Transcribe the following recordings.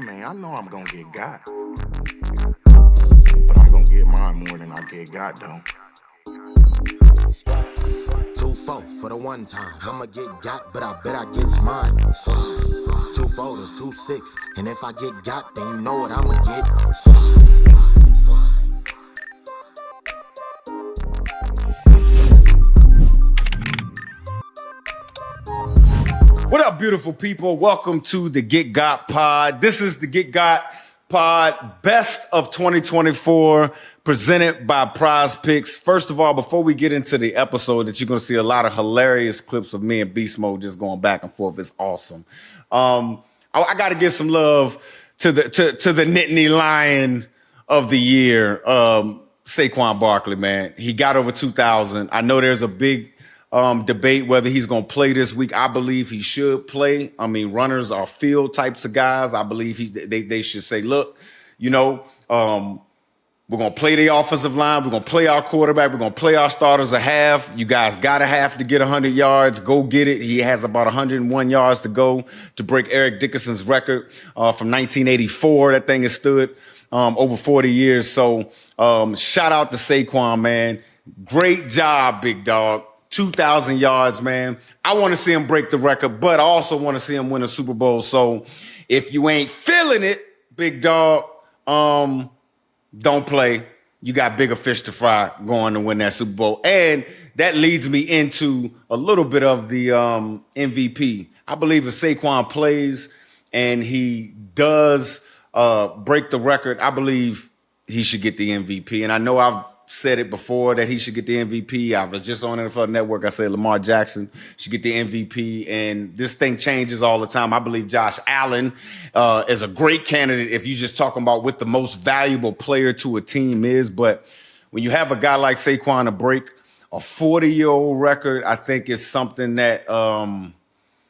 Man, I know I'm gonna get got, but I'm gonna get mine more than I get got, though. 2-4 for the one time. I'ma get got, but I bet I gets mine. 2-4 to 2-6, and if I get got, then you know what I'ma get. What up, beautiful people? Welcome to the Get Got Pod. This is the Get Got Pod Best of 2024 presented by Prize Picks. First of all, before we get into the episode that you're going to see a lot of hilarious clips of me and Beast Mode just going back and forth. It's awesome. I got to give some love to the Nittany Lion of the year, Saquon Barkley, man. He got over 2,000. I know there's a big debate whether he's going to play this week. I believe he should play. I mean, runners are field types of guys. I believe they should say, look, we're going to play the offensive line. We're going to play our quarterback. We're going to play our starters a half. You guys got a half to get 100 yards. Go get it. He has about 101 yards to go to break Eric Dickerson's record from 1984. That thing has stood over 40 years. So shout out to Saquon, man. Great job, big dog. 2,000 yards, man. I want to see him break the record, but I also want to see him win a Super Bowl. So if you ain't feeling it, big dog, don't play. You got bigger fish to fry going to win that Super Bowl. And that leads me into a little bit of the MVP. I believe if Saquon plays and he does break the record, I believe he should get the MVP. And I know I've said it before that he should get the MVP. I was just on NFL Network. I said Lamar Jackson should get the MVP, and this thing changes all the time. I believe Josh Allen is a great candidate if you're just talking about what the most valuable player to a team is. But when you have a guy like Saquon to break a 40-year-old record, I think is something that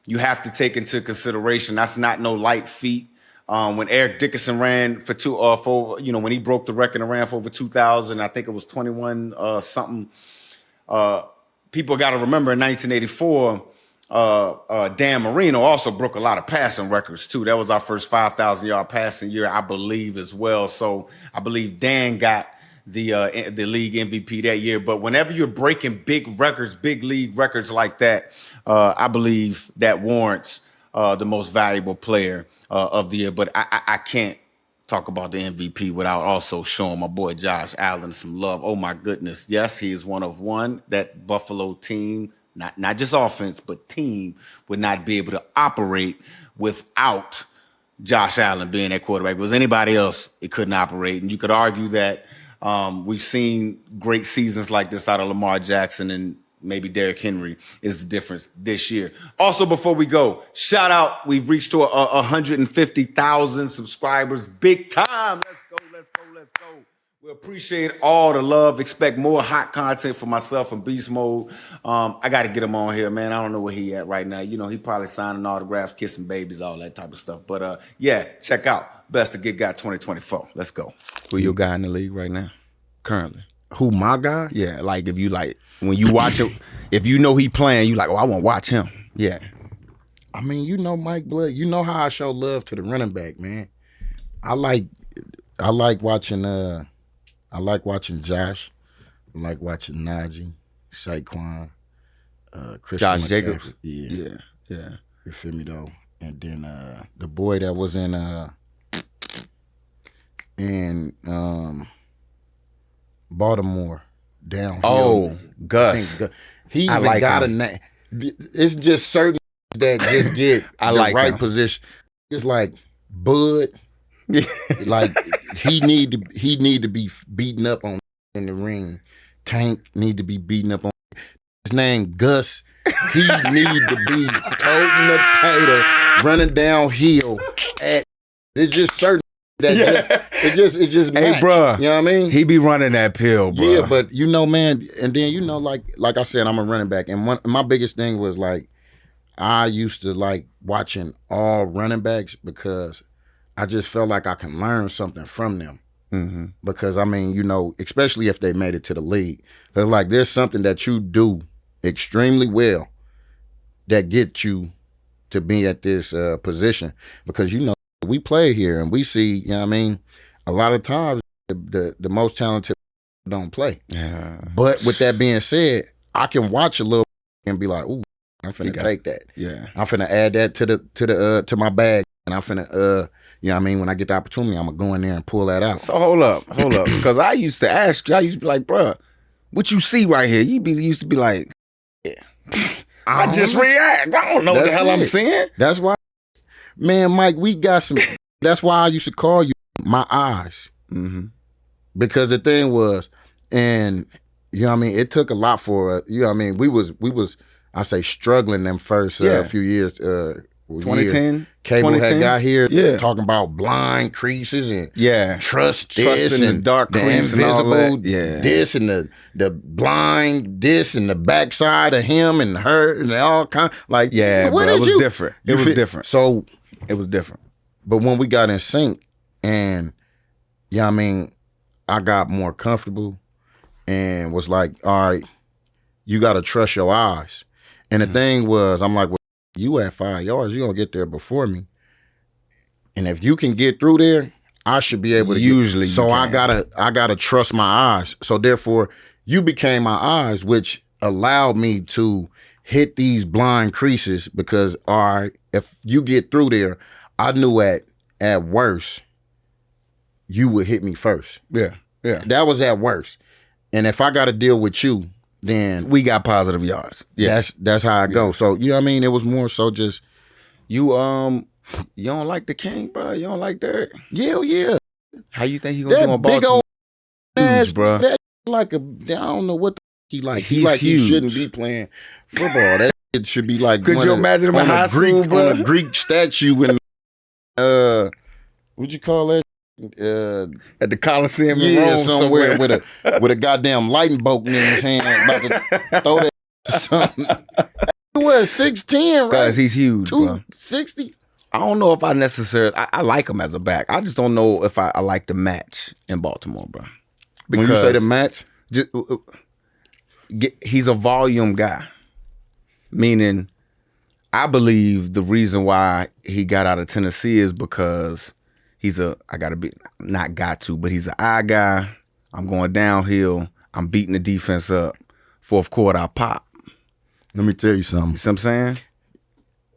you have to take into consideration. That's not no light feat. When Eric Dickerson ran when he broke the record and ran for over 2,000, I think it was 21 something. People got to remember in 1984, Dan Marino also broke a lot of passing records too. That was our first 5,000 yard passing year, I believe, as well. So I believe Dan got the league MVP that year. But whenever you're breaking big records, big league records like that, I believe that warrants the most valuable player of the year. But I can't talk about the MVP without also showing my boy Josh Allen some love. Oh, my goodness. Yes, he is one of one. That Buffalo team, not just offense, but team, would not be able to operate without Josh Allen being that quarterback. If it was anybody else, it couldn't operate. And you could argue that we've seen great seasons like this out of Lamar Jackson, and maybe Derrick Henry is the difference this year. Also, before we go, shout out. We've reached to 150,000 subscribers. Big time. Let's go. We appreciate all the love. Expect more hot content for myself and Beast Mode. I got to get him on here, man. I don't know where he at right now. He probably signing autographs, kissing babies, all that type of stuff. But yeah, check out Best of Get Got 2024. Let's go. Who your guy in the league right now, currently? Who, my guy? Yeah, like if you like when you watch it, if you know he playing, you like, oh, I want to watch him. Yeah. I mean, Mike Blood. You know how I show love to the running back, man. I like watching Josh. I like watching Najee, Saquon, Christian Josh McCaffrey. Jacobs. Yeah. Yeah. You feel me though? And then the boy that was in Baltimore downhill. Oh, Gus. He I even like got him. a name. It's just certain that just get I the like right him. position. It's like Bud. Like he need to be beaten up on in the ring. Tank need to be beaten up on. His name Gus. He need to be toting the tater, running downhill. It's just certain that it just Hey, match. bruh. You know what I mean? He be running that pill, bro. Yeah, but man, and then like I said, I'm a running back, and my biggest thing was like I used to like watching all running backs because I just felt like I can learn something from them. Mm-hmm. Because I mean, especially if they made it to the league, because like there's something that you do extremely well that gets you to be at this position, because we play here and we see, you know what I mean, a lot of times the most talented don't play. Yeah. But with that being said, I can watch a little and be like, ooh, I'm finna take that. Yeah. I'm finna add that to my bag, and I'm finna you know what I mean, when I get the opportunity, I'm gonna go in there and pull that out. So hold up, because I used to ask you, I used to be like, bruh, what you see right here? You used to be like, yeah. I just react. I don't know what the hell I'm seeing. That's why, man, Mike, we got some. That's why I used to call you my eyes, because the thing was, and you know what I mean, it took a lot for you know what I mean. We was I say struggling them first few years. 2010, Cable 2010? had got here, talking about blind creases and trust this in and the dark the crease invisible and all that. Yeah. this and the blind this and the backside of him and her and all kind like what bro, is it was different. It was different. So it was different. But when we got in sync and I mean, I got more comfortable and was like, all right, you got to trust your eyes. And the thing was, I'm like, well, you at 5 yards, you gonna get there before me. And if you can get through there, I should be able to usually. So I gotta trust my eyes. So therefore, you became my eyes, which allowed me to hit these blind creases because all right, if you get through there, I knew at worst, you would hit me first. Yeah. That was at worst. And if I gotta deal with you, then we got positive yards. Yeah. That's how I go. So you know what I mean? It was more so just you don't like the King, bro? You don't like Derek? Yeah. How you think he gonna do on Baltimore? Big old ass, bro. That like I don't know what he like. He's huge. He shouldn't be playing football. That it should be like could you imagine him in high school, bro? On a Greek statue in what'd you call that? At the Coliseum in Rome somewhere with a goddamn lightning bolt in his hand about to throw that something. He was 6'10", right? Guys, he's huge, bro. 260. I don't know if I necessarily I like him as a back. I just don't know if I like the match in Baltimore, bro. Because when you say the match, he's a volume guy. Meaning, I believe the reason why he got out of Tennessee is because he's an eye guy. I'm going downhill. I'm beating the defense up. Fourth quarter, I pop. Let me tell you something. You see what I'm saying?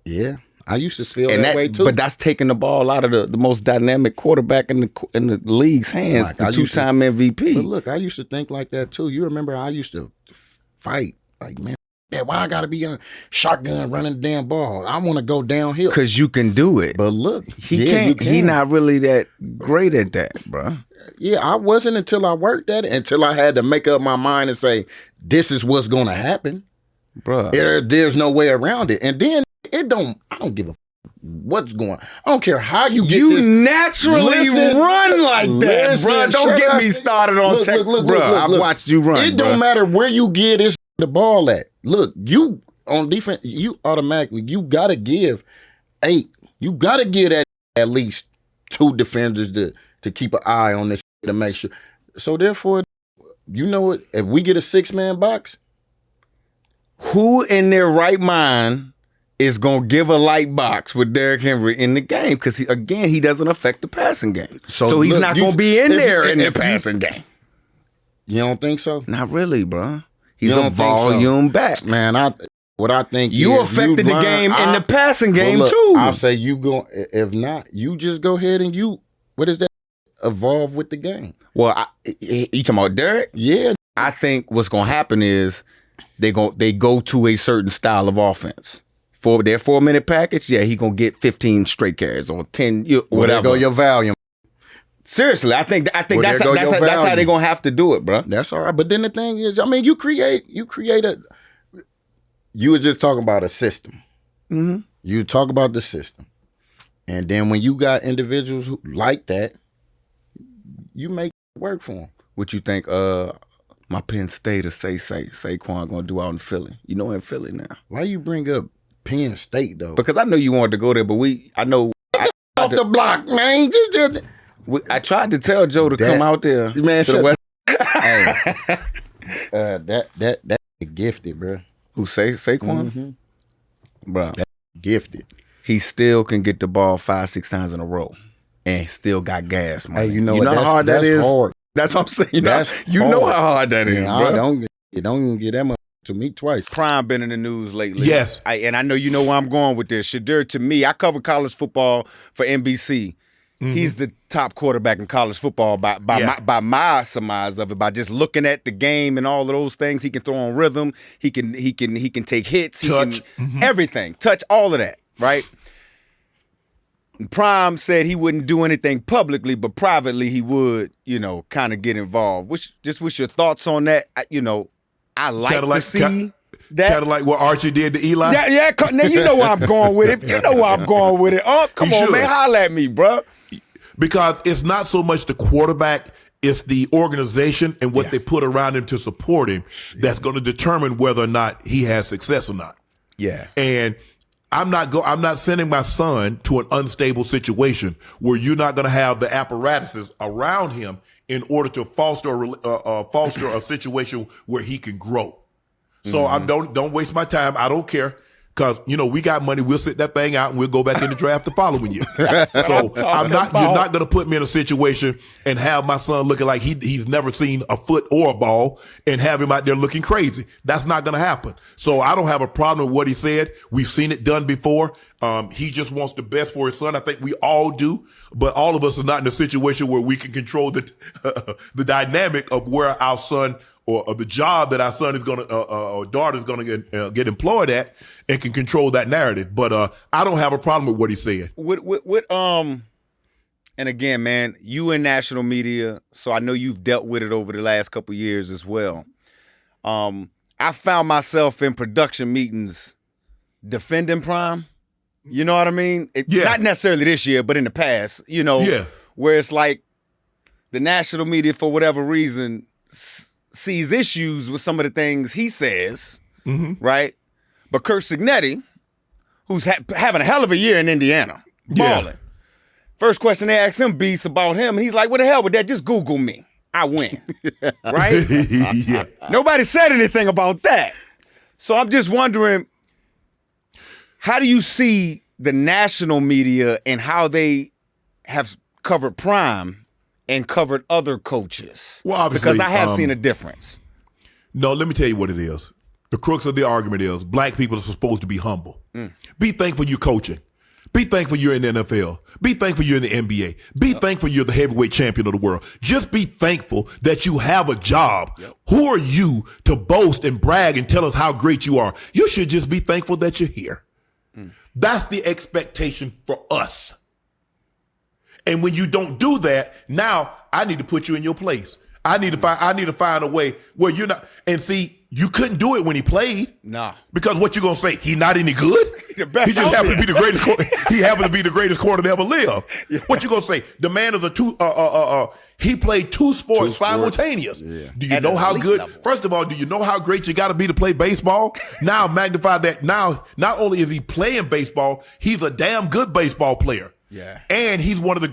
Yeah. I used to feel that way too. But that's taking the ball out of the most dynamic quarterback in the league's hands, the two-time MVP. But look, I used to think like that too. You remember I used to fight. Like, man, why I gotta be a shotgun running the damn ball? I want to go downhill. Because you can do it. But look, he can't. He not really that great at that, bro. Yeah, I wasn't until I worked at it, until I had to make up my mind and say, this is what's gonna happen. Bro. There's no way around it. And then I don't give a what's going on. I don't care how you get this. You naturally run like that, bro. Don't get me started on tech, bro. I've watched you run. It don't matter where you get the ball at. Look, you on defense, you automatically, you got to give 8. You got to give at least 2 defenders to keep an eye on this to make sure. So therefore, you know what? If we get a 6-man box, who in their right mind is going to give a light box with Derrick Henry in the game? Because, he doesn't affect the passing game. So he's not going to be in there in the passing game. You don't think so? Not really, bro. He's a volume back. Man, what I think you affected the game in the passing game, too. I'll say you go, if not, you just go ahead and what is that? Evolve with the game. Well, you talking about Derrick? Yeah. I think what's going to happen is they go to a certain style of offense. For their 4-minute package, he going to get 15 straight carries or 10, whatever. There go your volume. Seriously, I think that's how they're going to have to do it, bro. That's all right. But then the thing is, I mean, you were just talking about a system. Mm-hmm. You talk about the system. And then when you got individuals who like that, you make it work for them. What you think my Penn State or Saquon going to do out in Philly? You know, in Philly now. Why you bring up Penn State, though? Because I know you wanted to go there, but I know. Off the block, man. I tried to tell Joe to come out there man, to the West. Hey, that gifted, bro. Who Saquon? Mm-hmm. Bro. That gifted. he still can get the ball 5-6 times in a row and still got gas, man. Hey, you know what? how hard that is? Hard. That's what I'm saying. You That's know hard. how hard that is, Man, bro. don't get that much to me twice. Prime been in the news lately. Yes. And I know you know where I'm going with this. Shedeur, to me, I cover college football for NBC. Mm-hmm. He's the top quarterback in college football by my surmise of it. By just looking at the game and all of those things, he can throw on rhythm. He can take hits. Touch. He can everything, touch, all of that, right? Prime said he wouldn't do anything publicly, but privately he would, kind of get involved. What's your thoughts on that? I like to see that. Kind of like what Archie did to Eli? Yeah. Now you know where I'm going with it. You know where I'm going with it. Oh, come on, man. Holla at me, bro. Because it's not so much the quarterback, it's the organization and what they put around him to support him that's going to determine whether or not he has success or not. Yeah. And I'm not sending my son to an unstable situation where you're not going to have the apparatuses around him in order to foster a situation where he can grow. So don't waste my time. I don't care. Because, we got money. We'll sit that thing out and we'll go back in the draft the following year. So you're not going to put me in a situation and have my son looking like he's never seen a foot or a ball and have him out there looking crazy. That's not going to happen. So I don't have a problem with what he said. We've seen it done before. He just wants the best for his son. I think we all do, but all of us are not in a situation where we can control the dynamic of where our son or the job that our son is going to, or daughter is going to get employed at, and can control that narrative. But I don't have a problem with what he said. And again, man, you in national media, so I know you've dealt with it over the last couple of years as well. I found myself in production meetings defending Prime. You know what I mean? Not necessarily this year, but in the past, where it's like the national media, for whatever reason, sees issues with some of the things he says, right? But Kurt Signetti, who's having a hell of a year in Indiana, balling. First question they asked him, Beast, about him, and he's like, what the hell with that? Just Google me. I win, right? Nobody said anything about that. So I'm just wondering, how do you see the national media and how they have covered Prime and covered other coaches? Well, obviously, because I have seen a difference. No, let me tell you what it is. The crux of the argument is black people are supposed to be humble. Be thankful you're coaching. Be thankful you're in the NFL. Be thankful you're in the NBA. Be thankful you're the heavyweight champion of the world. Just be thankful that you have a job. Who are you to boast and brag and tell us how great you are? You should just be thankful that you're here. That's the expectation for us. And when you don't do that, now I need to put you in your place. I need to find a way where you're not. And see, you couldn't do it when he played. Nah. Because what you gonna say? He not any good? The best He just out happened there. to be the greatest. He happened to be the greatest corner to ever live. What you gonna say? The man is he played two sports simultaneous. Yeah. Do you At know an how elite good? level. First of all, do you know how great you got to be to play baseball? Now magnify that. Now, not only is he playing baseball, he's a damn good baseball player. Yeah. And he's one of the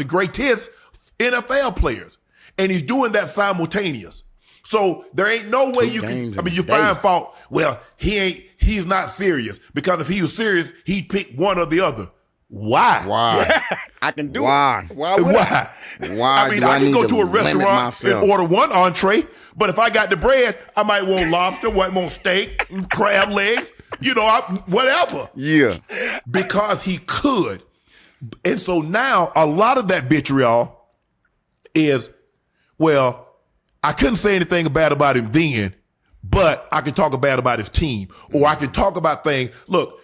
greatest NFL players. And he's doing that simultaneous. So there ain't no way you can. I mean, you find fault. Well, he's not serious, because if he was serious, he'd pick one or the other. Why? I can do Why? it. Why? would I? Why? I mean, do I can need go to to a limit restaurant myself? and order one entree, but if I got the bread, I might want lobster, might want steak, crab legs, whatever. Yeah. Because he could. And so now a lot of that vitriol is, well, I couldn't say anything bad about him then, but I can talk bad about his team, or I can talk about things. Look,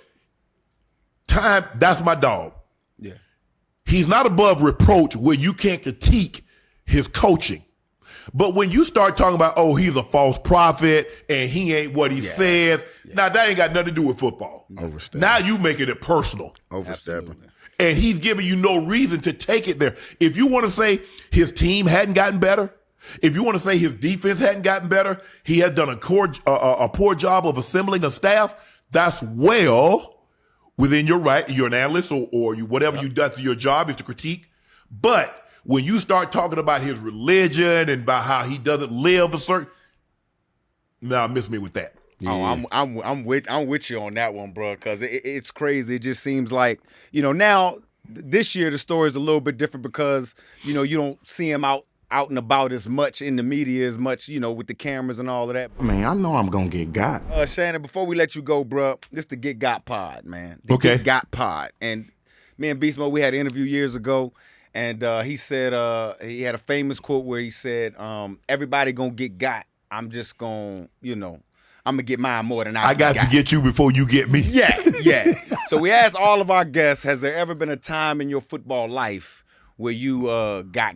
Time, that's my dog. Yeah. He's not above reproach where you can't critique his coaching. But when you start talking about, oh, he's a false prophet and he ain't what he says, now that ain't got nothing to do with football. Overstepping. Now you making it personal. Overstepping. And he's giving you no reason to take it there. If you want to say his team hadn't gotten better, if you want to say his defense hadn't gotten better, he had done a poor job of assembling a staff, that's well within your right. You're an analyst or you, whatever you do, your job is to critique. But when you start talking about his religion and about how he doesn't live a certain, now miss me with that. Yeah. Oh, I'm with you on that one, bro. Because it's crazy. It just seems like now this year the story is a little bit different because you don't see him out and about as much in the media as much with the cameras and all of that. Man, I know I'm gonna get got. Shannon, before we let you go, bro, this the Get Got Pod, man. The Okay. Get Got Pod, and me and Beast Mode, we had an interview years ago, and he said he had a famous quote where he said, "Everybody gonna get got. I'm just gonna I'm gonna get mine more than I got to get you before you get me. Yeah. So we asked all of our guests, has there ever been a time in your football life where you got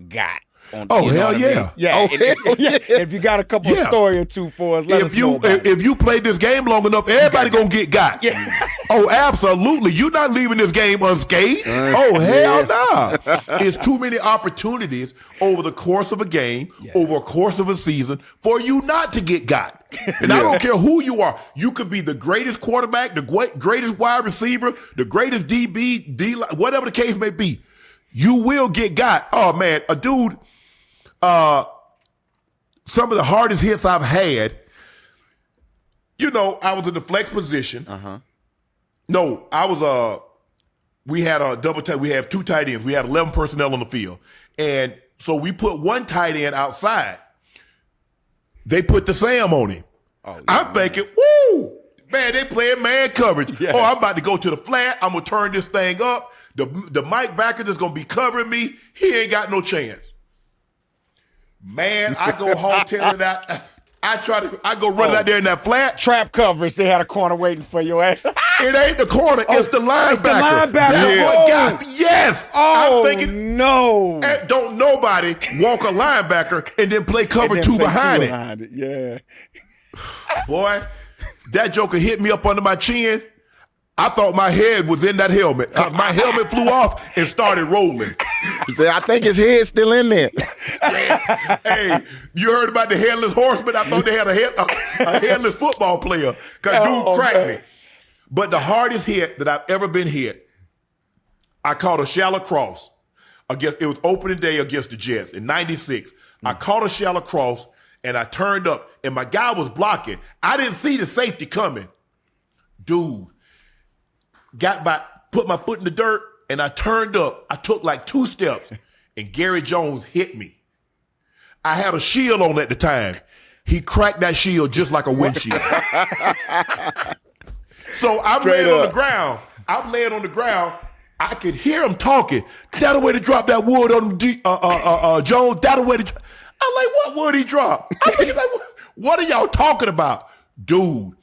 on? Oh, hell yeah. Yeah. If you got a couple of story or two for us, let us know about it. If you play this game long enough, everybody gonna get got. Yeah. Oh, absolutely. You're not leaving this game unscathed. Oh, hell no. It's too many opportunities over the course of a game, over a course of a season, for you not to get got. And I don't care who you are. You could be the greatest quarterback, the greatest wide receiver, the greatest DB, whatever the case may be. You will get got. Oh, man, a dude, some of the hardest hits I've had, I was in the flex position. No, I was, we had a double tight. We had two tight ends. We had 11 personnel on the field. And so we put one tight end outside. They put the Sam on him. Oh, yeah, I'm thinking, woo, man, they playing man coverage. Yeah. Oh, I'm about to go to the flat. I'm going to turn this thing up. The Mike backer that's going to be covering me, he ain't got no chance. Man, I go home telling that. I go running out there in that flat. Trap coverage. They had a corner waiting for your ass. It ain't the corner. It's the linebacker. It's the linebacker. That's what got me. Yes. Oh, I'm thinking, no. Don't nobody walk a linebacker and then play cover two behind it. Yeah. Boy, that joker hit me up under my chin. I thought my head was in that helmet. My helmet flew off and started rolling. He said, I think his head's still in there. Hey, you heard about the headless horseman? I thought they had a headless football player because dude cracked me. But the hardest hit that I've ever been hit, I caught a shallow cross. It was opening day against the Jets in 96. I caught a shallow cross, and I turned up, and my guy was blocking. I didn't see the safety coming. Dude, put my foot in the dirt, and I turned up. I took like 2 steps, and Gary Jones hit me. I had a shield on at the time. He cracked that shield just like a windshield. So I'm laying on the ground. I could hear him talking. That a way to drop that wood on Jones. That a way to. I'm like, what would he drop? He's like, what are y'all talking about, dude?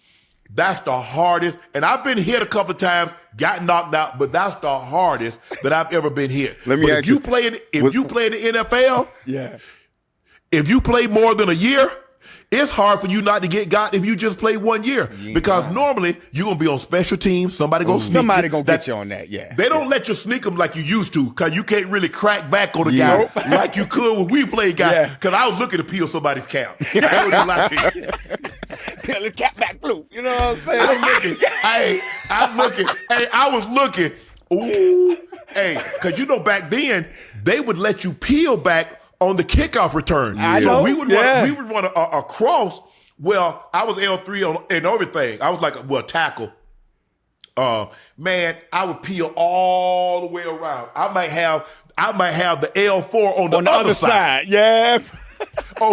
That's the hardest. And I've been hit a couple of times, got knocked out, but that's the hardest that I've ever been hit. Let me ask you play in the NFL, if you play more than a year, it's hard for you not to get got if you just play 1 year. Because normally you're going to be on special teams. Somebody going to get you on that, They don't let you sneak them like you used to because you can't really crack back on a guy like you could when we played guys. Because I was looking to peel somebody's cap. I don't even lie to you. Peel the cap back blue. You know what I'm saying? I was looking. Ooh. Hey, because back then, they would let you peel back on the kickoff return. So we would run a cross. Well, I was L3 and everything. I was like a tackle. Man, I would peel all the way around. I might have the L4 on the other side. Yeah.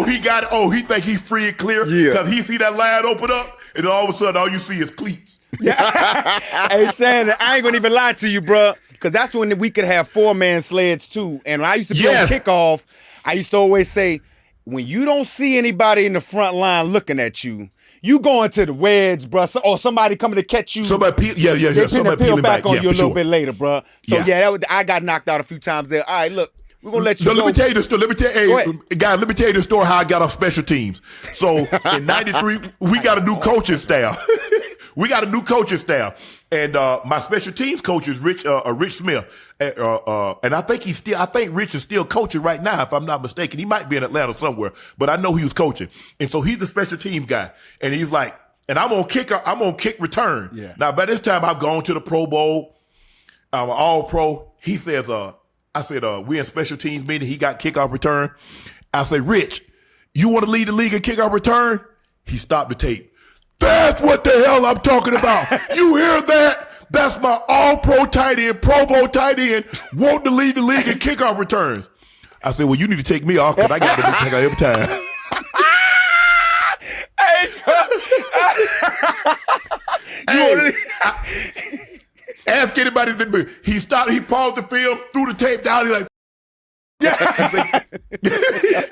He got it. He think he's free and clear because he see that line open up, and all of a sudden all you see is cleats. Hey, Shannon, I ain't gonna even lie to you, bro, because that's when we could have 4-man sleds too. And when I used to be on kickoff, I used to always say, when you don't see anybody in the front line looking at you, you going to the wedge, bro, or somebody coming to catch you. Somebody peel back on you a little bit later, bro. So I got knocked out a few times there. All right, look. We're going to let you go. Let me tell you this story. Let me tell you the story how I got off special teams. So in 93, we got a new coaching staff. And my special teams coach is Rich Smith. And I think Rich is still coaching right now, if I'm not mistaken. He might be in Atlanta somewhere, but I know he was coaching. And so he's the special team guy. And he's like, and I'm on kick return. Yeah. Now, by this time, I've gone to the Pro Bowl. I'm an all-pro. He says, I said, we in special teams meeting. He got kickoff return. I say, Rich, you want to lead the league in kickoff return? He stopped the tape. That's what the hell I'm talking about. You hear that? That's my all-pro tight end, Pro Bowl tight end, won't to lead the league in kickoff returns. I said, well, you need to take me off because I got to be taken out every time. Ask anybody. He stopped. He paused the film, threw the tape down. He's like,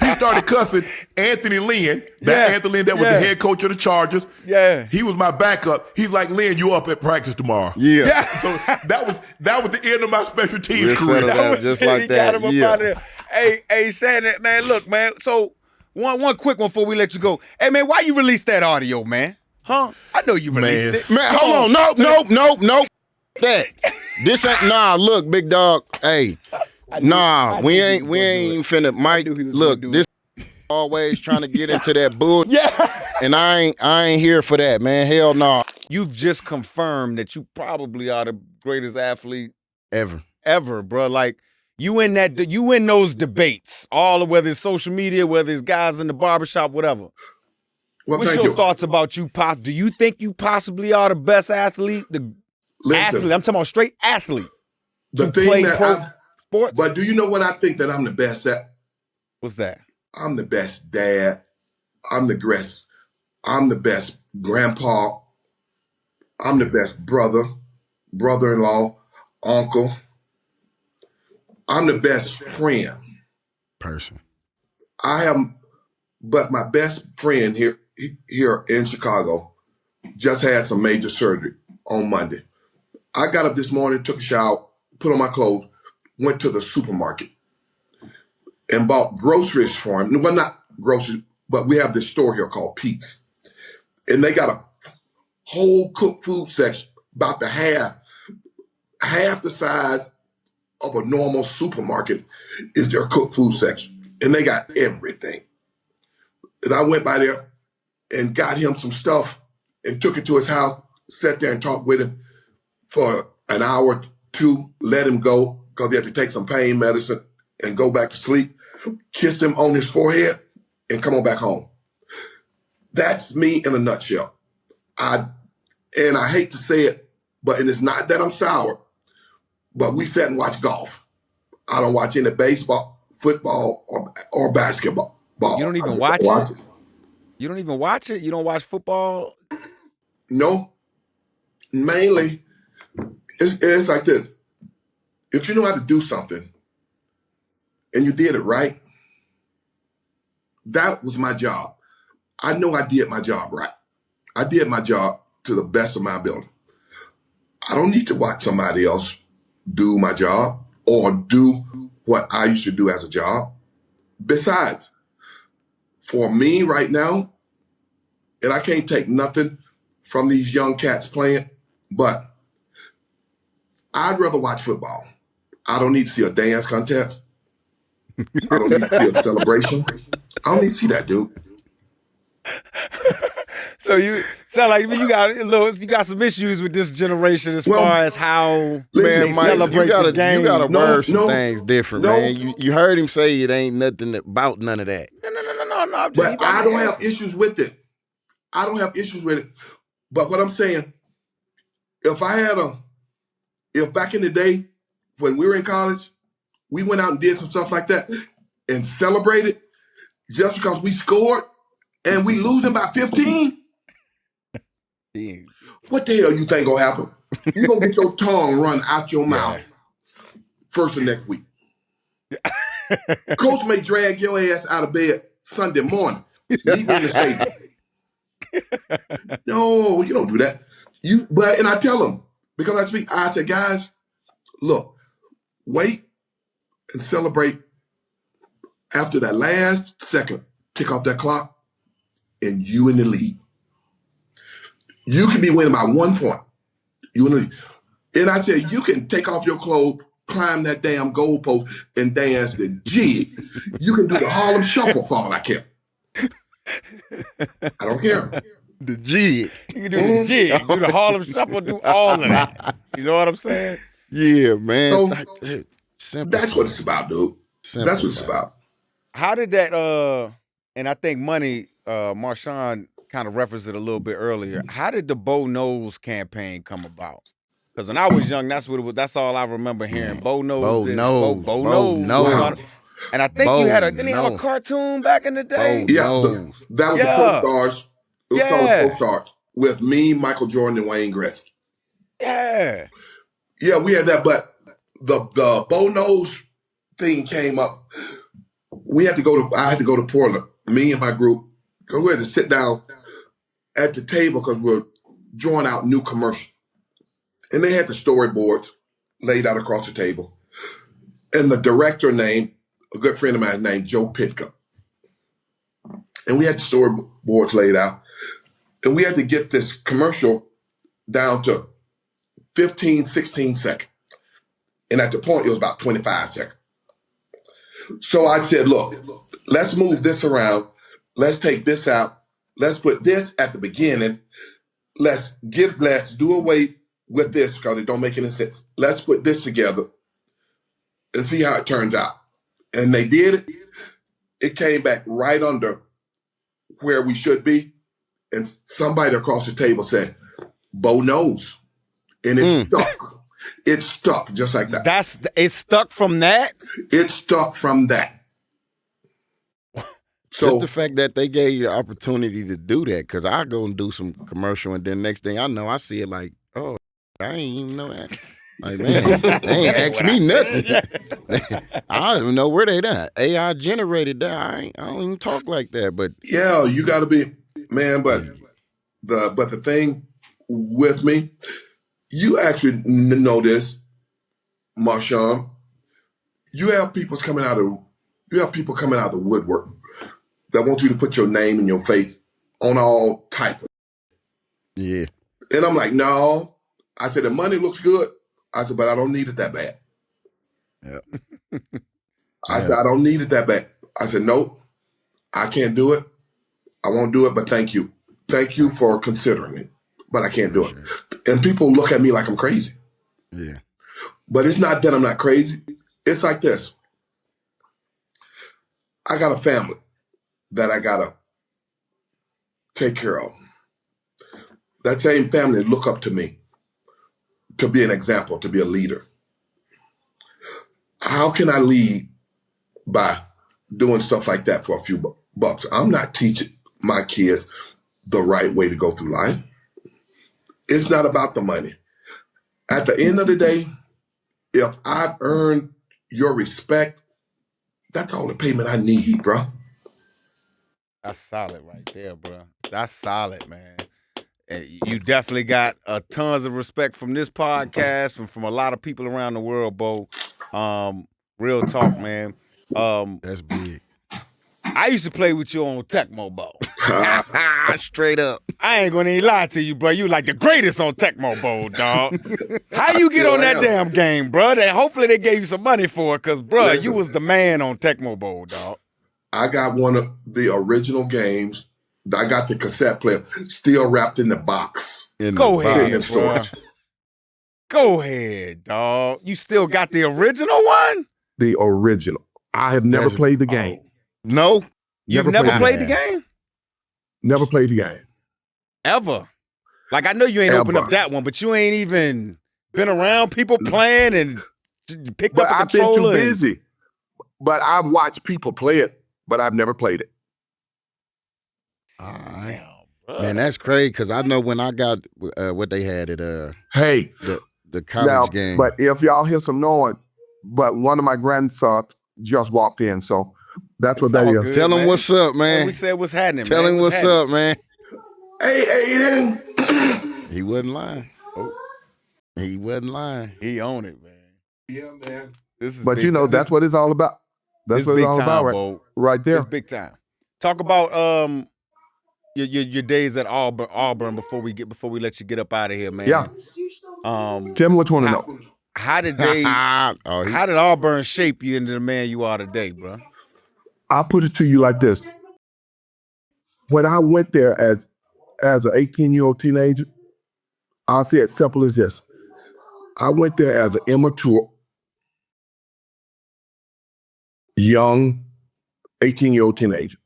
he started cussing Anthony Lynn. Anthony Lynn that was the head coach of the Chargers. Yeah, he was my backup. He's like, Lynn, you up at practice tomorrow? Yeah. So that was the end of my special teams career. Just like that. Yeah. Hey, Shannon, man, look, man. So one quick one before we let you go. Hey, man, why you released that audio, man? Huh? I know you released it. Man, hold on. No. That. This ain't, look, big dog. Hey. We ain't even finna. Mike, look, this always trying to get into that bull. Yeah. And I ain't here for that, man. Hell no. You've just confirmed that you probably are the greatest athlete ever, bro. Like you in those debates, all of whether it's social media, whether it's guys in the barbershop, whatever. Well, what's your thoughts about you? Do you think you possibly are the best athlete? Athlete. I'm talking about straight athlete. The thing that sports? But do you know what I think that I'm the best at? What's that? I'm the best dad. I'm the best grandpa. I'm the best brother, brother-in-law, uncle. I'm the best friend. Person. But my best friend here in Chicago just had some major surgery on Monday. I got up this morning, took a shower, put on my clothes, went to the supermarket and bought groceries for him. Well, not groceries, but we have this store here called Pete's. And they got a whole cooked food section, about the half the size of a normal supermarket is their cooked food section. And they got everything. And I went by there and got him some stuff and took it to his house, sat there and talked with him for an hour or two, let him go because he had to take some pain medicine and go back to sleep, kiss him on his forehead and come on back home. That's me in a nutshell. I hate to say it, and it's not that I'm sour, but we sat and watch golf. I don't watch any baseball, football, or basketball. You don't even watch it? You don't even watch it? You don't watch football? No. Mainly, it's like this. If you know how to do something and you did it right, that was my job. I know I did my job right. I did my job to the best of my ability. I don't need to watch somebody else do my job or do what I used to do as a job. Besides, for me right now, and I can't take nothing from these young cats playing, but I'd rather watch football. I don't need to see a dance contest. I don't need to see a celebration. I don't need to see that, dude. So you sound like you got some issues with this generation as far as how they celebrate the game. You gotta word some things different, man. You heard him say it ain't nothing about none of that. No. But I don't have issues with it. I don't have issues with it. But what I'm saying, if back in the day when we were in college, we went out and did some stuff like that and celebrated just because we scored and we losing by 15. What the hell you think gonna happen? You're gonna get your tongue run out your mouth first of next week. Coach may drag your ass out of bed Sunday morning. Meet me in the stadium. No, you don't do that. And I tell them, because I said, guys, look, wait and celebrate after that last second, tick off that clock, and you in the lead. You can be winning by 1 point. You in the lead. And I said, you can take off your clothes, climb that damn goalpost, and dance the jig. You can do the Harlem Shuffle for all I care. I don't care. The jig. You can do the jig, do the Harlem Shuffle, do all of that. You know what I'm saying? Yeah, man. So, that's what it's about, dude. That's what it's about. How did that, and I think Marshawn kind of referenced it a little bit earlier. How did the Bo Knows campaign come about? Because when I was young, that's what it was. That's all I remember hearing. Bo knows Bo this. knows. Bo Bo knows. knows. And I think you had didn't he have a cartoon back in the day? Bo Yeah, knows. that was the Yeah. Co-Stars. It was called Co-Stars with me, Michael Jordan, and Wayne Gretzky. Yeah. Yeah, we had that, but the Bo Knows thing came up. I had to go to Portland. Me and my group, because we had to sit down at the table because we were drawing out new commercials. And they had the storyboards laid out across the table. And the director a good friend of mine named Joe Pitka. And we had the storyboards laid out. And we had to get this commercial down to 15, 16 seconds. And at the point, it was about 25 seconds. So I said, look, let's move this around. Let's take this out. Let's put this at the beginning. Let's do away with this because it don't make any sense. Let's put this together and see how it turns out. And they did it. It came back right under where we should be. And somebody across the table said, Bo knows. And it stuck. It stuck just like that. It stuck from that? It stuck from that. So just the fact that they gave you the opportunity to do that, because I go and do some commercial, and then next thing I know, I see it like, oh, I ain't even know that. Like, man, they ain't asked me nothing. I don't even know where they at. AI generated that. I don't even talk like that. But yeah, you got to be, man. But the thing with me, you actually know this, Marshawn. You have people coming out of the woodwork that want you to put your name and your face on all type of. Yeah. And I'm like, no. I said, the money looks good. I said, but I don't need it that bad. Yeah. I said, I don't need it that bad. I said, nope, I can't do it. I won't do it, but thank you. Thank you for considering it, but I can't do it. And people look at me like I'm crazy. Yeah. But it's not that I'm not crazy. It's like this. I got a family that I got to take care of. That same family look up to me to be an example, to be a leader. How can I lead by doing stuff like that for a few bucks? I'm not teaching my kids the right way to go through life. It's not about the money. At the end of the day, if I've earned your respect, that's all the payment I need, bro. That's solid right there, bro. That's solid, man. And you definitely got tons of respect from this podcast and from a lot of people around the world, Bo. Real talk, man. That's big. I used to play with you on Tecmo Bowl. Straight up. I ain't gonna even lie to you, bro. You like the greatest on Tecmo Bowl, dog. How you get on that damn game, bro? Hopefully they gave you some money for it, because, bro, you was the man on Tecmo Bowl, dog. I got one of the original games. I got the cassette player still wrapped in the box. Go ahead, bro. Go ahead, dog. You still got the original one? The original. I have never played the game. No? You've never played the game? Never played the game. Ever? Like, I know you ain't opened up that one, but you ain't even been around people playing and picked up a I've controller. been too busy. But I've watched people play it, but I've never played it. Man, that's crazy, because I know when I got what they had at the college game. But if y'all hear some noise, but one of my grandsons just walked in, so that's what that is. Good, Tell him what's up, man. Yeah, we said what's happening, Tell him what's up, man. Hey, Aiden. He wasn't lying. He wasn't lying. He owned it, man. Yeah, man. But you know, that's what it's all about. That's what it's all about, right there. It's big time. Talk about your days at Auburn before we let you get up out of here, man. Yeah. Tell me what you want to know. How did Auburn shape you into the man you are today, bro? I'll put it to you like this. When I went there as an 18-year-old teenager, I'll say it simple as this. I went there as an immature, young, 18-year-old teenager.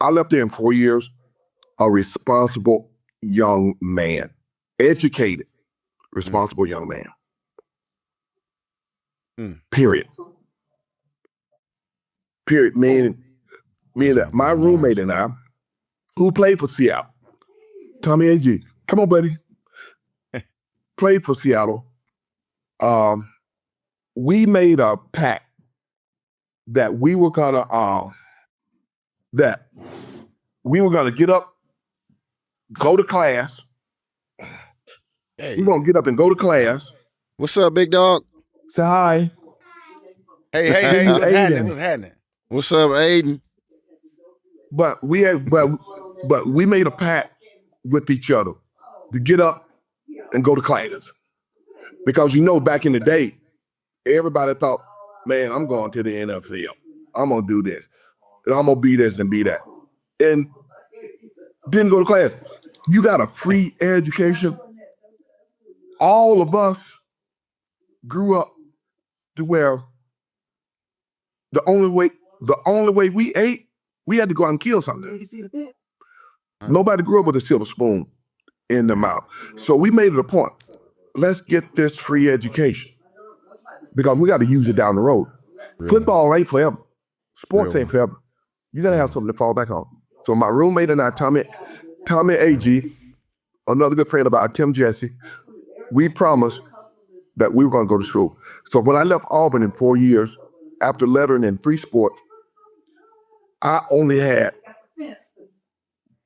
I left there in 4 years. a responsible young man, educated, responsible young man. Period. Period. Meaning that my roommate and I, who played for Seattle, Tommy A.G., come on, buddy, played for Seattle. We made a pact that we were gonna get up, go to class. Hey. We're gonna get up and go to class. What's up, big dog? Say hi. Hey, what's happening? What's up, Aiden? But we made a pact with each other to get up and go to class. Because back in the day, everybody thought, man, I'm going to the NFL. I'm gonna do this. And I'm gonna be this and be that. And didn't go to class. You got a free education. All of us grew up to where the only way we ate, we had to go out and kill something. Nobody grew up with a silver spoon in their mouth. So we made it a point. Let's get this free education because we got to use it down the road. Football ain't forever. Sports ain't forever. You got to have something to fall back on. So my roommate and I, Tommy A.G., another good friend of ours, Tim Jesse, we promised that we were going to go to school. So when I left Auburn in 4 years, after lettering in 3 sports, I only had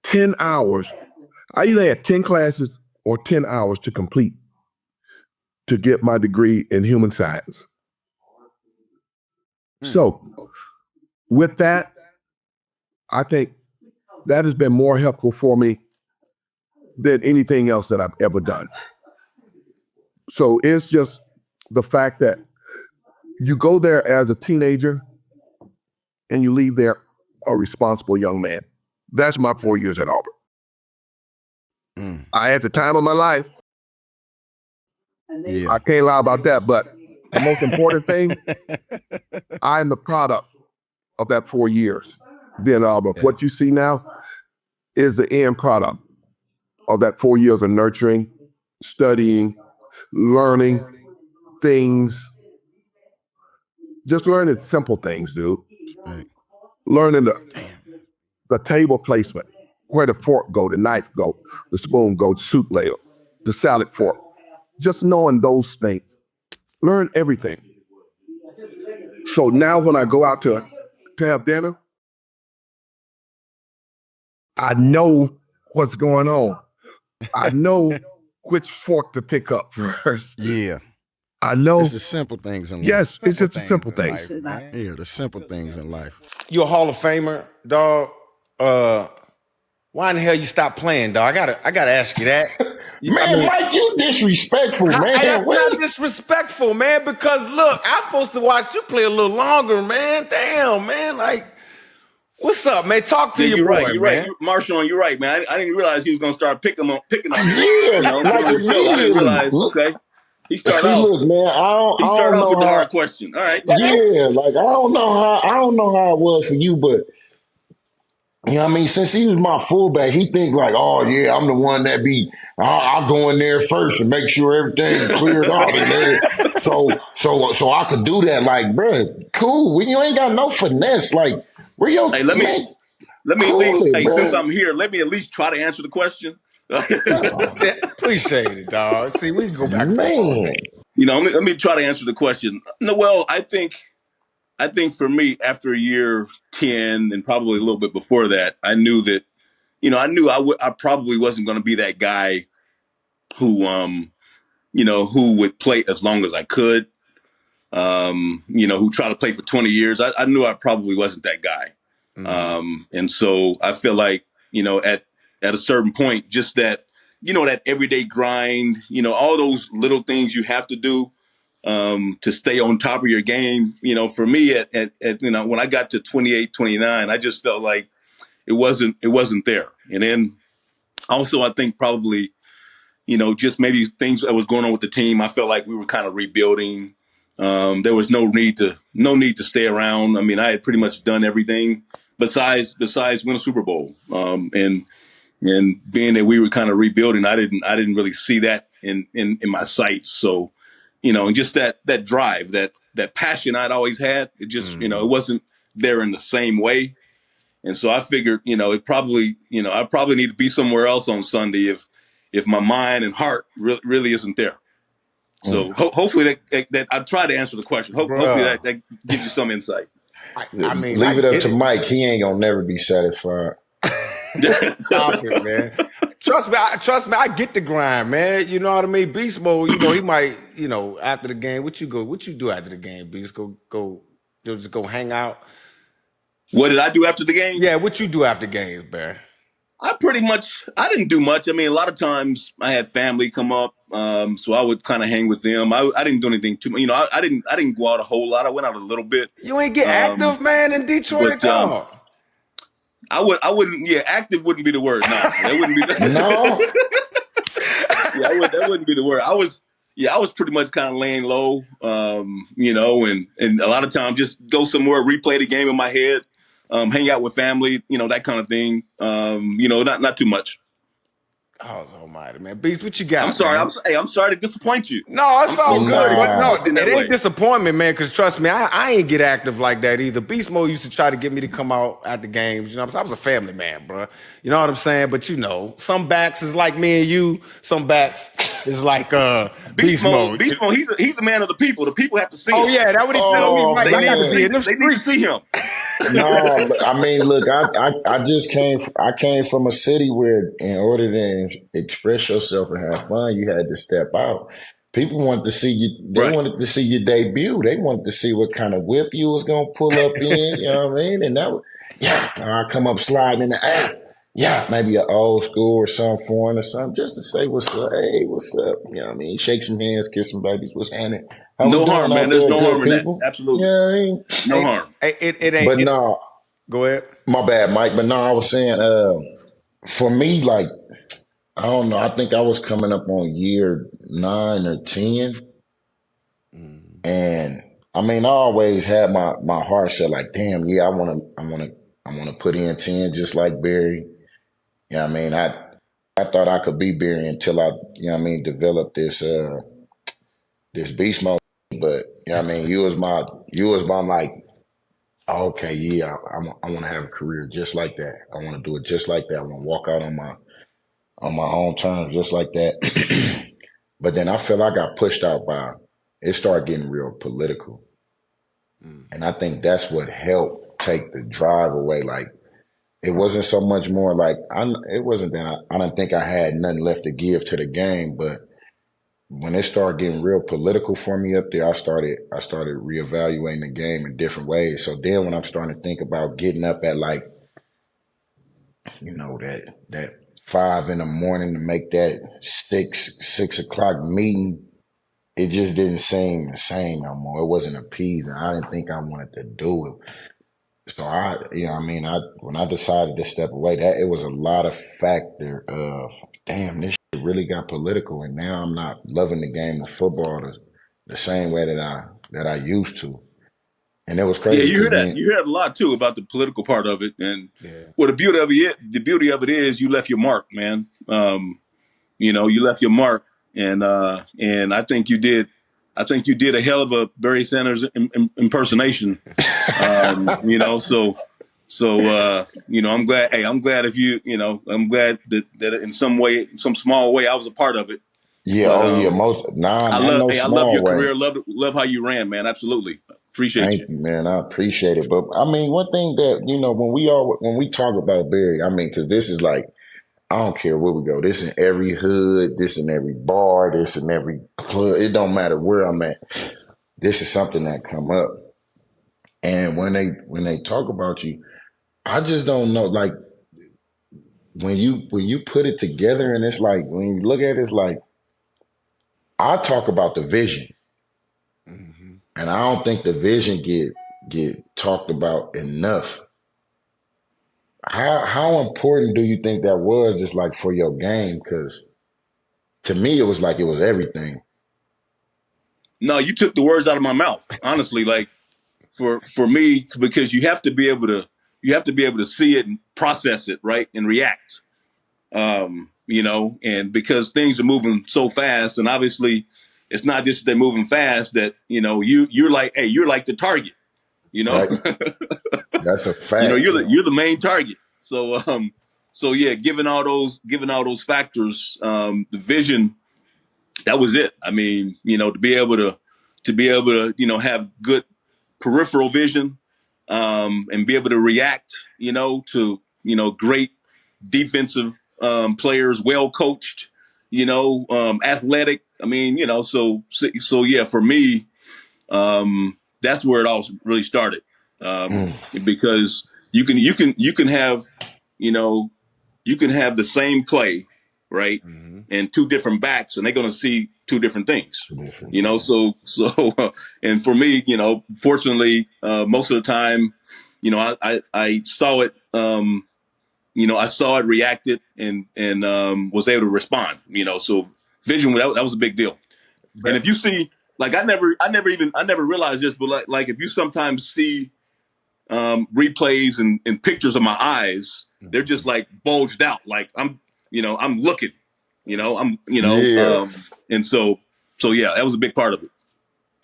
10 hours. I either had 10 classes or 10 hours to complete to get my degree in human science. So with that, I think that has been more helpful for me than anything else that I've ever done. So it's just the fact that you go there as a teenager and you leave there a responsible young man. That's my 4 years at Auburn. I had the time of my life. Yeah. I can't lie about that, but the most important thing, I'm the product of that 4 years being at Auburn. Yeah. What you see now is the end product of that 4 years of nurturing, studying, learning things, just learning simple things, dude. Right. Learning the table placement, where the fork go, the knife go, the spoon go, the soup ladle, the salad fork. Just knowing those things. Learn everything. So now when I go out to have dinner, I know what's going on. I know which fork to pick up first. Yeah. I know. It's the simple things in life. Yes, it's just the simple things. Yeah, the simple things in life. You a Hall of Famer, dog. Why in the hell you stopped playing, dog? I gotta ask you that. Mike, you disrespectful, man. I'm not disrespectful, man, because look, I'm supposed to watch you play a little longer, man. Damn, man. Like, what's up, man? Talk to your boy, you're man. right. Marshawn, you're right, man. I didn't realize he was gonna start picking on me. Yeah, like I didn't realize. Okay. He started off. Look, man, He started off with the hard question. All right. Yeah, like I don't know how it was for you, but you know what I mean? Since he was my fullback, he think like, oh yeah, I'm the one that I'll go in there first and make sure everything's cleared out and then so I could do that. Like, bruh, cool. When you ain't got no finesse, like where your Hey, let me cool at least it, since I'm here, let me at least try to answer the question. Appreciate it, dog. See, we can go back. Man. Let me try to answer the question. No, well, I think for me, after year 10 and probably a little bit before that, I knew that, I probably wasn't going to be that guy who, who would play as long as I could, who tried to play for 20 years. I knew I probably wasn't that guy. Mm-hmm. And so I feel like, at a certain point, just that, that everyday grind, all those little things you have to do to stay on top of your game. For me at when I got to 28, 29, I just felt like it wasn't there. And then also I think probably, just maybe things that was going on with the team. I felt like we were kind of rebuilding. There was no need to stay around. I mean, I had pretty much done everything besides win a Super Bowl. And And being that we were kind of rebuilding, I didn't really see that in my sights. So, and just that drive, that passion I'd always had, it just, it wasn't there in the same way. And so I figured, it probably, I probably need to be somewhere else on Sunday if my mind and heart really isn't there. So hopefully that I try to answer the question. Hopefully that gives you some insight. I mean, leave it up to Mike. He ain't gonna never be satisfied. Stop it, man. Trust me, I get the grind, man. You know what I mean? Beast mode, he might, after the game, what you do after the game, Beast? Just go hang out. What did I do after the game? Yeah, what you do after games, Bear? I didn't do much. I mean, a lot of times I had family come up, so I would kind of hang with them. I didn't do anything too much. I didn't go out a whole lot. I went out a little bit. You ain't get active, man, in Detroit. I wouldn't. Yeah, active wouldn't be the word. No, that wouldn't be. No. Yeah, that wouldn't be the word. I was pretty much kind of laying low, and a lot of times just go somewhere, replay the game in my head, hang out with family, that kind of thing. Not too much. Oh, almighty, man. Beast, what you got? I'm sorry. Man? I'm sorry to disappoint you. No, it's all good. Nah. But no, it ain't disappointment, man, because trust me, I ain't get active like that either. Beast Mode used to try to get me to come out at the games. I was a family man, bro. You know what I'm saying? But some backs is like me and you. Some backs is like Beast Mode. Beast Mode, he's the man of the people. The people have to see him. Oh, yeah, that's what he told me. Right? They need to see him. No, I mean, look, I just came from a city where in order to express yourself and have fun, you had to step out. People wanted to see you. They wanted to see your debut. They wanted to see what kind of whip you was gonna pull up in. You know what I mean? And that was, I come up sliding in the air. Yeah, maybe an old school or some foreign or something, just to say what's up. Hey, what's up? You know what I mean? Shake some hands, kiss some babies. What's happening? No harm, man. There's no harm in that. Absolutely. You know what I mean? No harm. It ain't. But no. Go ahead. My bad, Mike. But no, I was saying, for me, like, I don't know. I think I was coming up on year 9 or 10. And I mean, I always had my heart set like, damn, yeah, I wanna put in 10 just like Barry. You know what I mean? I thought I could be Barry until I, developed this beast mode. But you know what I mean, you was my like, okay, yeah, I want to have a career just like that. I want to do it just like that. I want to walk out on my own terms just like that. But then I feel I got pushed out by it. Started getting real political, and I think that's what helped take the drive away. Like, it wasn't so much more like it wasn't that I didn't think I had nothing left to give to the game, but when it started getting real political for me up there, I started reevaluating the game in different ways. So then when I'm starting to think about getting up at like, that 5 a.m. to make that 6 o'clock meeting, it just didn't seem the same no more. It wasn't appeasing. I didn't think I wanted to do it. So when I decided to step away, it was a lot of factor of, damn, this shit really got political, and now I'm not loving the game of football the same way that I used to. And it was crazy. Yeah, you hear that. You hear that a lot too about the political part of it. And the beauty of it is you left your mark, man. You left your mark, and I think you did. I think you did a hell of a Barry Sanders impersonation. I'm glad. Hey, I'm glad I'm glad that in some small way, I was a part of it. Yeah. I love your career. Love how you ran, man. Absolutely. Appreciate Thank you, man. I appreciate it. But I mean, one thing that, when we talk about Barry, I mean, because this is like, I don't care where we go. This in every hood, this in every bar, this in every club. It don't matter where I'm at. This is something that come up. And when they talk about you, I just don't know. Like, when you put it together, and it's like, when you look at it, it's like, I talk about the vision. Mm-hmm. And I don't think the vision get talked about enough. How important do you think that was, just like for your game? Because to me, it was like it was everything. No, you took the words out of my mouth. Honestly, like for me, because you have to be able to see it and process it, right, and react. You know, and because things are moving so fast, and obviously it's not just that they're moving fast that, you know, you're like, hey, you're like the target, you know, Right. That's a you know, fact. you're the main target. So yeah, given all those factors, the vision, that was it. I mean, you know, to be able to, you know, have good peripheral vision, and be able to react, you know, to, you know, great defensive players, well coached, you know, athletic. I mean, you know, so yeah, for me, that's where it all really started. Because you can have, you know, you can have the same play, right, and two different backs, and they're going to see two different things. You know, so and for me, you know, fortunately, most of the time, you know, I saw it. You know, I saw it, reacted, and was able to respond. You know, so vision, that was a big deal. And if you see, like, I never realized this, but like if you sometimes see replays and pictures of my eyes, they're just like bulged out, like I'm looking, Yeah. and so yeah, that was a big part of it.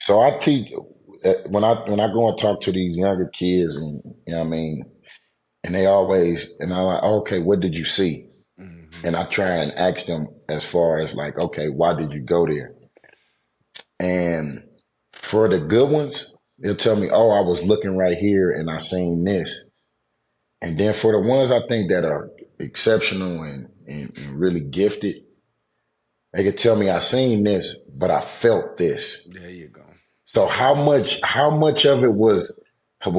So I teach when I go and talk to these younger kids, and you know what I mean, and they always and I'm like, okay, what did you see? And I try and ask them as far as like, okay, why did you go there? And for the good ones, they'll tell me, oh, I was looking right here and I seen this. And then for the ones I think that are exceptional and really gifted, they could tell me I seen this, but I felt this. There you go. So how much of it was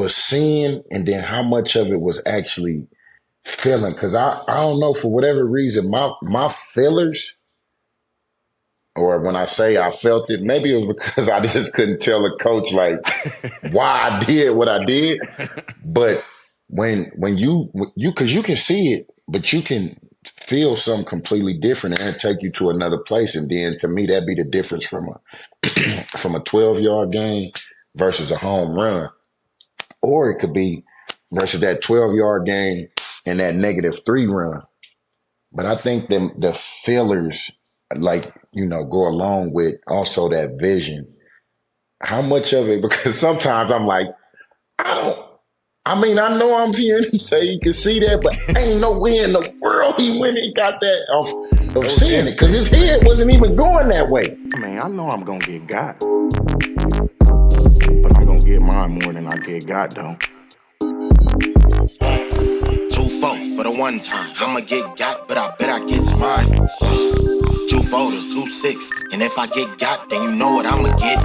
seeing, and then how much of it was actually feeling? Because I don't know, for whatever reason, my feelers, or when I say I felt it, maybe it was because I just couldn't tell a coach like why I did what I did. But when you because you can see it, but you can feel something completely different and take you to another place. And then to me, that'd be the difference from a 12-yard game versus a home run. Or it could be versus that 12-yard game and that -3 run. But I think the fillers, like, you know, go along with also that vision. How much of it, because sometimes I'm like, I know I'm hearing him say you can see that, but ain't no way in the world he went and got that of seeing it, because his head wasn't even going that way. Man, I know I'm gonna get got. But I'm gonna get mine more than I get got, though. 2-4 for the one time. I'ma get got, but I bet I get mine. 2-4 to 2-6. And if I get got, then you know what I'ma get.